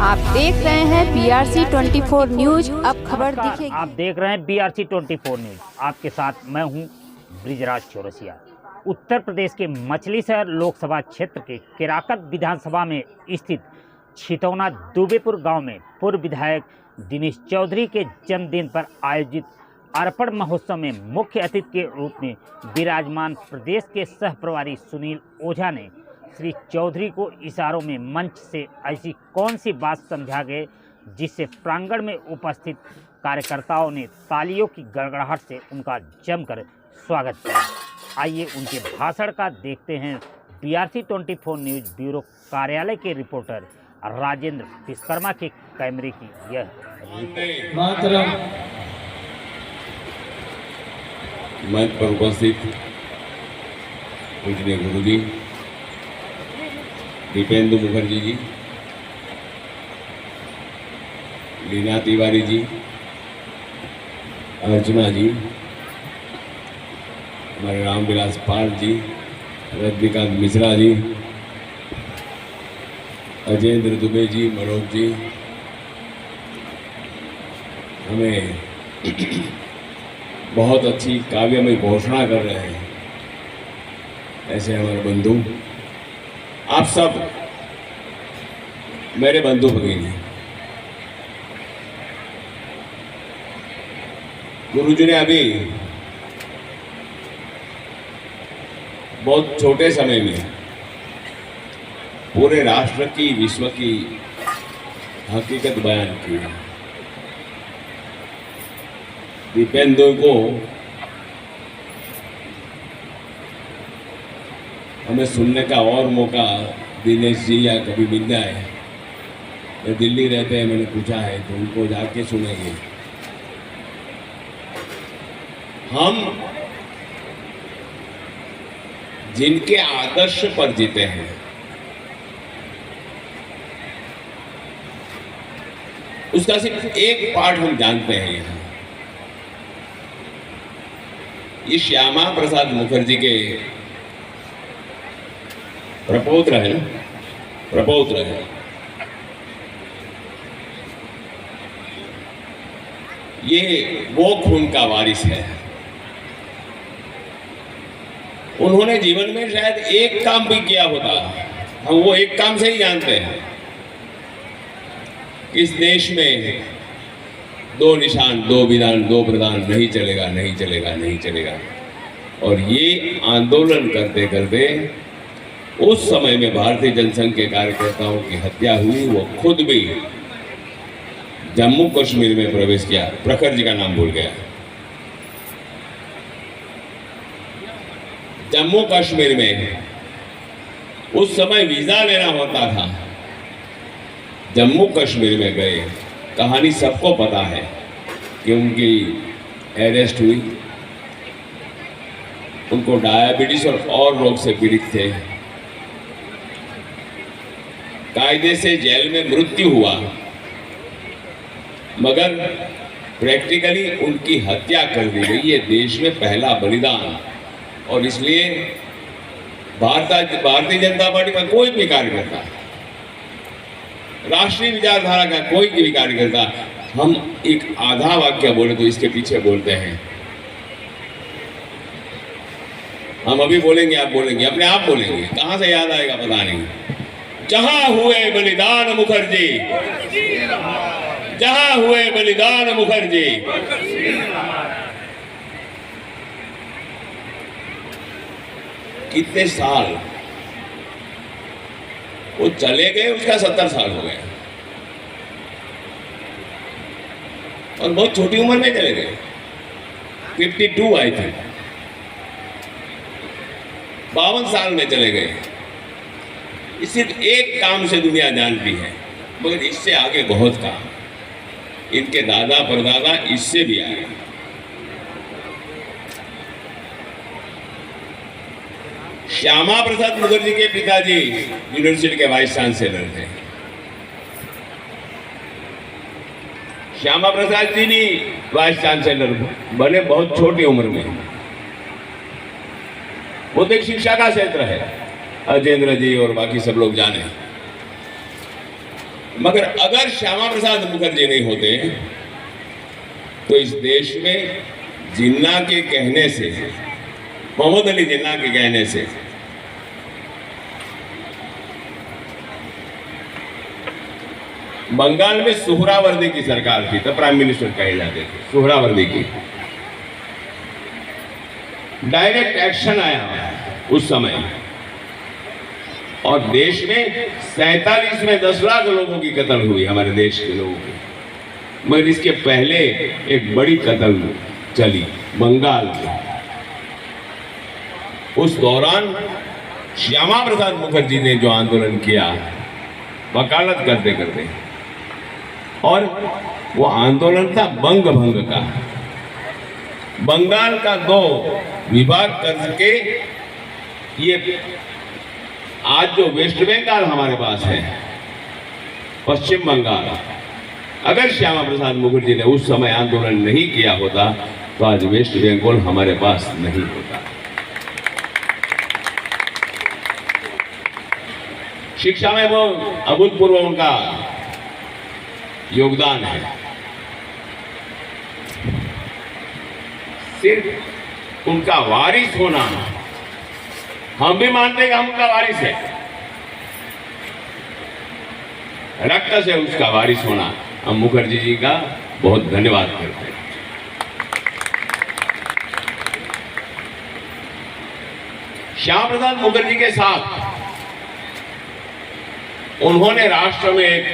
आप देख रहे हैं BRC 24 न्यूज। अब खबर दिखेगी। आप देख रहे हैं BRC 24 न्यूज। आपके साथ मैं हूं ब्रिजराज चौरसिया। उत्तर प्रदेश के मछली शहर लोकसभा क्षेत्र के केराकत विधानसभा में स्थित छितौना दुबेपुर गांव में पूर्व विधायक दिनेश चौधरी के जन्मदिन पर आयोजित अर्पण महोत्सव में मुख्य अतिथि के रूप में विराजमान प्रदेश के सह प्रभारी सुनील ओझा ने श्री चौधरी को इशारों में मंच से ऐसी कौन सी बात समझा गए जिससे प्रांगण में उपस्थित कार्यकर्ताओं ने तालियों की गड़गड़ाहट से उनका जमकर स्वागत किया। आइए उनके भाषण का देखते हैं BRC 24 न्यूज ब्यूरो कार्यालय के रिपोर्टर राजेंद्र विश्वकर्मा के कैमरे की यह मंच पर उपस्थित पूजनीय गुरु जी दीपेंदु मुखर्जी जी, लीना तिवारी जी, अर्चना जी, हमारे रामविलास पाल जी, रजनीकांत मिश्रा जी, अजेंद्र दुबे जी, मनोज जी, हमें बहुत अच्छी काव्यमय घोषणा कर रहे हैं ऐसे हमारे बंधु, आप सब मेरे बंधु भगिनी हैं। गुरु जी ने अभी बहुत छोटे समय में पूरे राष्ट्र की, विश्व की हकीकत बयान की है। दीपेंदु को हमें सुनने का और मौका दिनेश जी या कभी मिल जाए, मैं दिल्ली रहते हैं, मैंने पूछा है तो उनको जाके सुनेंगे। हम जिनके आदर्श पर जीते हैं उसका सिर्फ एक पार्ट हम जानते हैं। यहाँ ये श्यामा प्रसाद मुखर्जी के प्रपौत्र है ना, प्रपौत्र है। ये वो खून का वारिस है। उन्होंने जीवन में शायद एक काम भी किया होता, हम वो एक काम से ही जानते हैं। इस देश में दो निशान, दो विधान, दो प्रधान नहीं चलेगा, नहीं चलेगा, नहीं चलेगा। और ये आंदोलन करते करते उस समय में भारतीय जनसंघ के कार्यकर्ताओं की हत्या हुई। वो खुद भी जम्मू कश्मीर में प्रवेश किया। प्रखर जी का नाम भूल गया। जम्मू कश्मीर में उस समय वीजा लेना होता था, जम्मू कश्मीर में गए। कहानी सबको पता है कि उनकी अरेस्ट हुई, उनको डायबिटीज और रोग से पीड़ित थे। कायदे से जेल में मृत्यु हुआ, मगर प्रैक्टिकली उनकी हत्या कर दी गई। ये देश में पहला बलिदान। और इसलिए भारतीय जनता पार्टी का कोई भी कार्यकर्ता, राष्ट्रीय विचारधारा का कोई भी कार्यकर्ता, हम एक आधा वाक्य बोले तो इसके पीछे बोलते हैं। हम अभी बोलेंगे, आप बोलेंगे, अपने आप बोलेंगे, कहां से याद आएगा पता नहीं। जहां हुए बलिदान मुखर्जी, जहां हुए बलिदान मुखर्जी। कितने साल वो चले गए, उसका 70 साल हो गए। और बहुत छोटी उम्र में चले गए, 52 आई थी, 52 साल में चले गए। सिर्फ एक काम से दुनिया जानती है, मगर इससे आगे बहुत काम। इनके दादा परदादा इससे भी आगे। श्यामा प्रसाद मुखर्जी के पिताजी यूनिवर्सिटी के वाइस चांसलर थे। श्यामा प्रसाद जी भी वाइस चांसलर बने बहुत छोटी उम्र में। बौद्धिक शिक्षा का क्षेत्र है, अजेंद्र जी और बाकी सब लोग जाने। मगर अगर श्यामा प्रसाद मुखर्जी नहीं होते तो इस देश में जिन्ना के कहने से, मोहम्मद अली जिन्ना के कहने से बंगाल में सुहरावर्दी की सरकार थी, तब प्राइम मिनिस्टर कहे जाते थे, सुहरावर्दी की। डायरेक्ट एक्शन आया उस समय और देश में 47 में 10 लाख लोगों की कत्ल हुई, हमारे देश के लोगों की। मगर इसके पहले एक बड़ी कत्ल चली बंगाल में। उस दौरान श्यामा प्रसाद मुखर्जी ने जो आंदोलन किया वकालत करते करते, और वो आंदोलन था बंग भंग का। बंगाल का 2 विभाग करके ये आज जो वेस्ट बंगाल हमारे पास है, पश्चिम बंगाल, अगर श्यामा प्रसाद मुखर्जी ने उस समय आंदोलन नहीं किया होता तो आज वेस्ट बंगाल हमारे पास नहीं होता। शिक्षा में वो अभूतपूर्व उनका योगदान है। सिर्फ उनका वारिस होना, हम भी मानते हैं कि हम उनका वारिस है, रक्त से उसका वारिस होना, हम मुखर्जी जी का बहुत धन्यवाद करते हैं। श्यामा प्रसाद मुखर्जी के साथ उन्होंने राष्ट्र में एक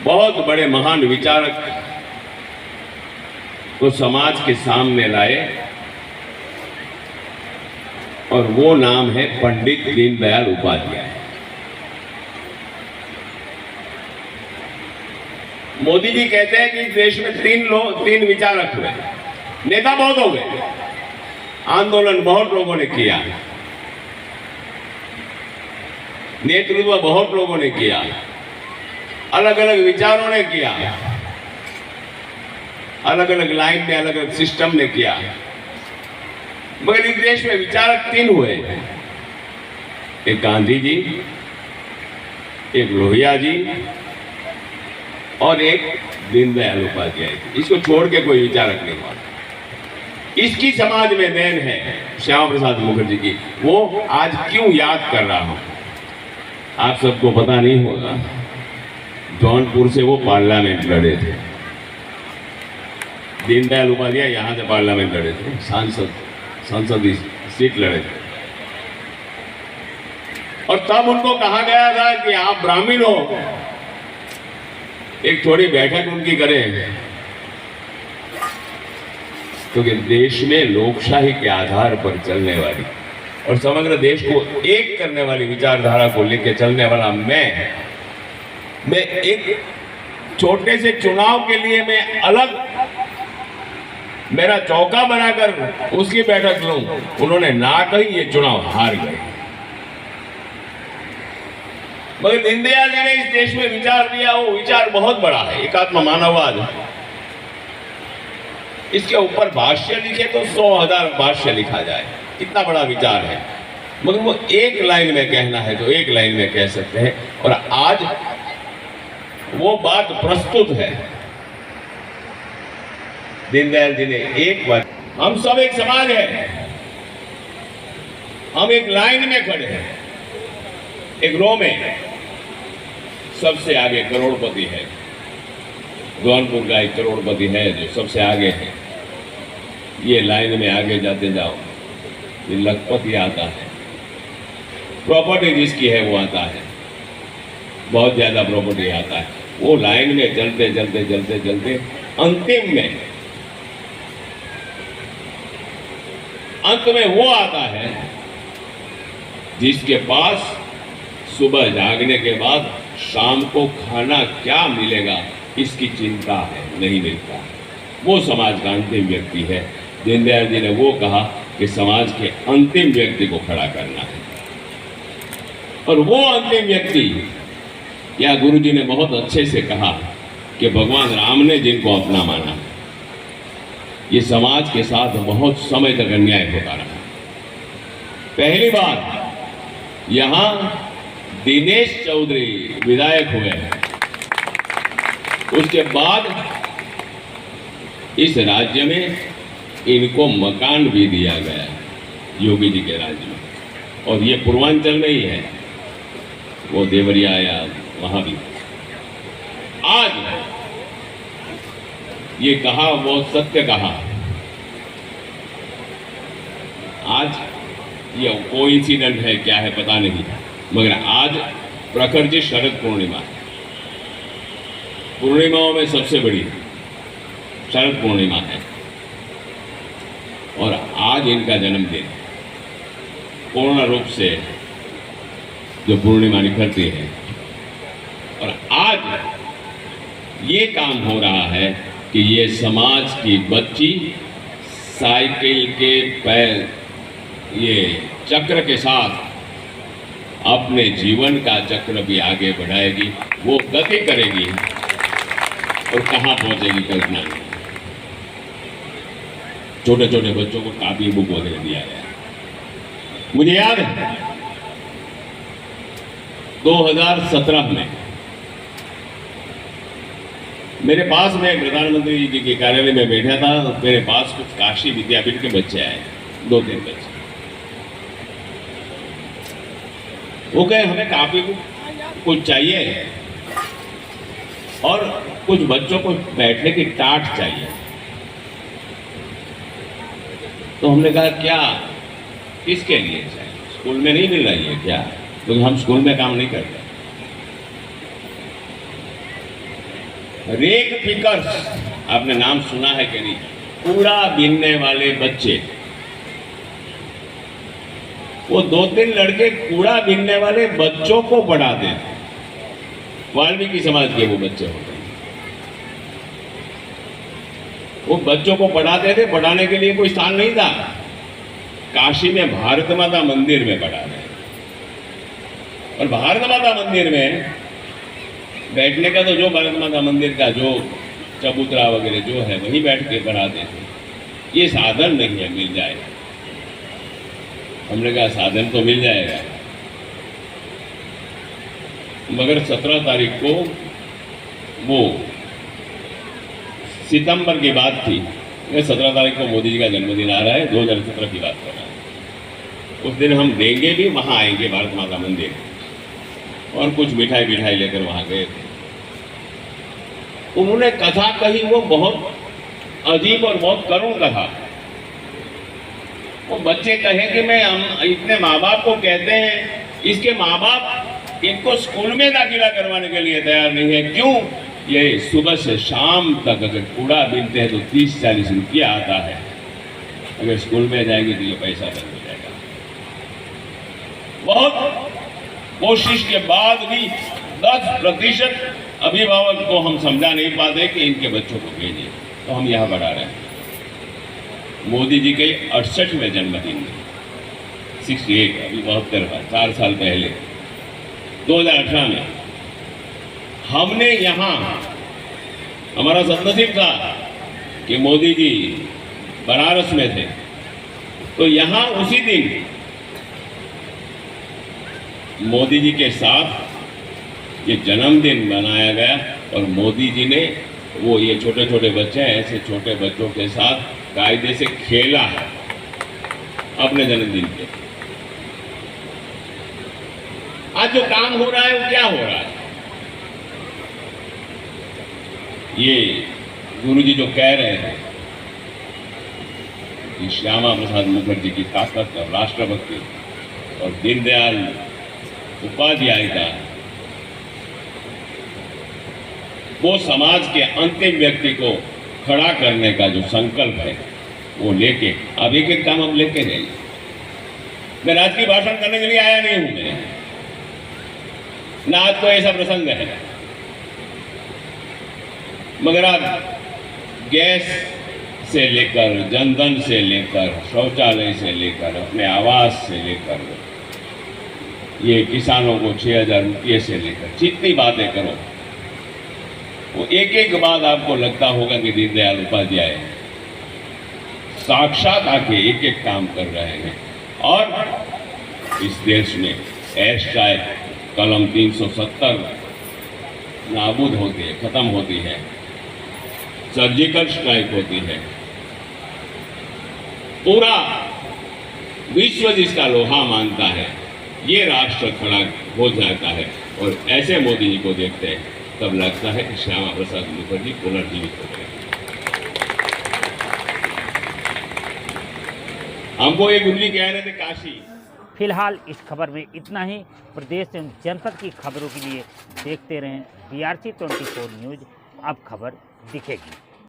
बहुत बड़े महान विचारक को समाज के सामने लाए और वो नाम है पंडित दीनदयाल उपाध्याय। मोदी जी कहते हैं कि देश में 3 विचारक हुए, नेता बहुत हो गए, आंदोलन बहुत लोगों ने किया, नेतृत्व बहुत लोगों ने किया, अलग अलग विचारों ने किया, अलग अलग लाइन में अलग अलग सिस्टम ने किया, मगर इस देश में विचारक 3 हुए, एक गांधी जी, एक लोहिया जी और एक दीनदयाल उपाध्याय। इसको छोड़ के कोई विचारक नहीं हुआ। इसकी समाज में देन है श्यामा प्रसाद मुखर्जी की। वो आज क्यों याद कर रहा हूं, आप सबको पता नहीं होगा, जौनपुर से वो पार्लियामेंट लड़े थे। दीनदयाल उपाध्याय यहां से पार्लियामेंट लड़े थे, संसद सीट लड़े थे, और तब उनको कहा गया था कि आप ब्राह्मण हो, एक थोड़ी बैठक उनकी करें, क्योंकि देश में लोकशाही के आधार पर चलने वाली और समग्र देश को एक करने वाली विचारधारा को लेकर चलने वाला मैं एक छोटे से चुनाव के लिए मैं अलग मेरा चौका बनाकर उसकी बैठक लूं, उन्होंने ना कही, ये चुनाव हार गए। मगर दीनदयाल जी ने इस देश में विचार दिया, वो विचार बहुत बड़ा है, एकात्म मानववाद। इसके ऊपर भाष्य लिखे तो 100,000 भाष्य लिखा जाए, इतना बड़ा विचार है, मगर वो एक लाइन में कहना है तो एक लाइन में कह सकते हैं, और आज वो बात प्रस्तुत है। दीनदयाल जी ने एक बार, हम सब एक समाज है, हम एक लाइन में खड़े हैं, एक रो में। सबसे आगे करोड़पति है, जौनपुर का एक करोड़पति है जो सबसे आगे है, ये लाइन में आगे जाते जाओ, ये लखपति आता है, प्रॉपर्टी जिसकी है वो आता है, बहुत ज्यादा प्रॉपर्टी आता है, वो लाइन में चलते चलते चलते चलते अंत में वो आता है जिसके पास सुबह जागने के बाद शाम को खाना क्या मिलेगा इसकी चिंता है, नहीं मिलता। वो समाज का अंतिम व्यक्ति है। दीनदयाल जी ने वो कहा कि समाज के अंतिम व्यक्ति को खड़ा करना है, और वो अंतिम व्यक्ति, या गुरु जी ने बहुत अच्छे से कहा कि भगवान राम ने जिनको अपना माना, ये समाज के साथ बहुत समय तक अन्याय होता रहा। पहली बार यहाँ दिनेश चौधरी विधायक हुए, उसके बाद इस राज्य में इनको मकान भी दिया गया योगी जी के राज्य में, और ये पूर्वांचल में ही है, वो देवरिया या वहां भी। आज ये कहा वो सत्य कहा। आज ये कोइंसिडेंट है क्या है पता नहीं, मगर आज प्रखर जी शरद पूर्णिमा, पूर्णिमाओं में सबसे बड़ी शरद पूर्णिमा है, और आज इनका जन्मदिन पूर्ण रूप से जो पूर्णिमा निकलती है, और आज ये काम हो रहा है कि ये समाज की बच्ची साइकिल के पैर ये चक्र के साथ अपने जीवन का चक्र भी आगे बढ़ाएगी, वो गति करेगी और कहाँ पहुंचेगी कल्पना नहीं। छोटे छोटे बच्चों को कापी बुक वगैरह दिया गया। मुझे याद है 2017 में मेरे पास में प्रधानमंत्री जी के कार्यालय में बैठा था, मेरे पास कुछ काशी विद्यापीठ के बच्चे आए, 2-3 बच्चे। वो कहे हमें काफी कुछ चाहिए और कुछ बच्चों को बैठने की टाट चाहिए। तो हमने कहा क्या, किसके लिए चाहिए? स्कूल में नहीं मिल रही है क्या? क्योंकि हम स्कूल में काम नहीं करते। रेग पिकर्स, आपने नाम सुना है कि नहीं? कूड़ा बीनने वाले बच्चे, वो 2-3 लड़के कूड़ा बीनने वाले बच्चों को पढ़ाते थे। वाल्मीकि समाज के वो बच्चे होते हैं, वो बच्चों को पढ़ाते थे। पढ़ाने के लिए कोई स्थान नहीं था, काशी में भारत माता मंदिर में पढ़ा रहे, और भारत माता मंदिर में बैठने का तो जो भारत माता मंदिर का जो चबूतरा वगैरह जो है वहीं बैठ के पढ़ाते थे। ये साधन नहीं है, मिल जाएगा। हमने कहा साधन तो मिल जाएगा, मगर 17 तारीख को वो सितंबर की बात थी। 17 तारीख को मोदी जी का जन्मदिन आ रहा है, 2017 की बात कर रहा है। उस दिन हम देंगे भी, वहां आएंगे भारत माता मंदिर, और कुछ मिठाई लेकर वहां गए थे। उन्होंने कथा कही, वो बहुत अजीब और बहुत करुण कथा। वो बच्चे कहे कि मैं इतने माँ बाप को कहते हैं, इसके माँ बाप इनको स्कूल में दाखिला करवाने के लिए तैयार नहीं है। क्यों? ये सुबह से शाम तक अगर कूड़ा बीनते हैं तो 30-40 रुपया आता है, अगर स्कूल में जाएंगे तो ये पैसा बंद हो जाएगा। बहुत कोशिश के बाद भी 10% अभिभावक को हम समझा नहीं पाते कि इनके बच्चों को भेजिए, तो हम यहाँ बढ़ा रहे हैं। मोदी जी के 68वें जन्मदिन में 68 अभी 72 4 साल पहले 2018 में हमने यहाँ, हमारा सदनसीब था कि मोदी जी बनारस में थे, तो यहाँ उसी दिन मोदी जी के साथ ये जन्मदिन मनाया गया, और मोदी जी ने वो ये छोटे छोटे बच्चे हैं, ऐसे छोटे बच्चों के साथ कायदे से खेला है अपने जन्मदिन पे। आज जो काम हो रहा है वो क्या हो रहा है? ये गुरु जी जो कह रहे हैं कि श्यामा प्रसाद मुखर्जी की ताकत और राष्ट्रभक्ति और दीनदयाल उपाध्याय का वो समाज के अंतिम व्यक्ति को खड़ा करने का जो संकल्प है वो लेके अब एक एक काम हम लेके जाइए। मैं राजकीय भाषण करने के लिए आया नहीं हूं, मैं ना आज तो ऐसा प्रसंग है, मगर आप गैस से लेकर, जनधन से लेकर, शौचालय से लेकर, अपने आवास से लेकर, ये किसानों को 6,000 रुपये से लेकर जितनी बातें करो, वो एक एक बात आपको लगता होगा कि दीनदयाल उपाध्याय साक्षात आके एक एक काम कर रहे हैं। और इस देश में ऐश शायद कलम 370 नाबूद होती है, खत्म होती है, सर्जिकल स्ट्राइक होती है, पूरा विश्व जिसका लोहा मानता है, ये राष्ट्र खड़ा हो जाता है। और ऐसे मोदी जी को देखते हैं तब लगता है कि श्यामा प्रसाद मुखर्जी पुनर्जीवित हो गए। हमको एक गुरुजी कह रहे थे काशी। फिलहाल इस खबर में इतना ही। प्रदेश एवं जनपद की खबरों के लिए देखते रहें BRC 24 न्यूज। अब खबर दिखेगी।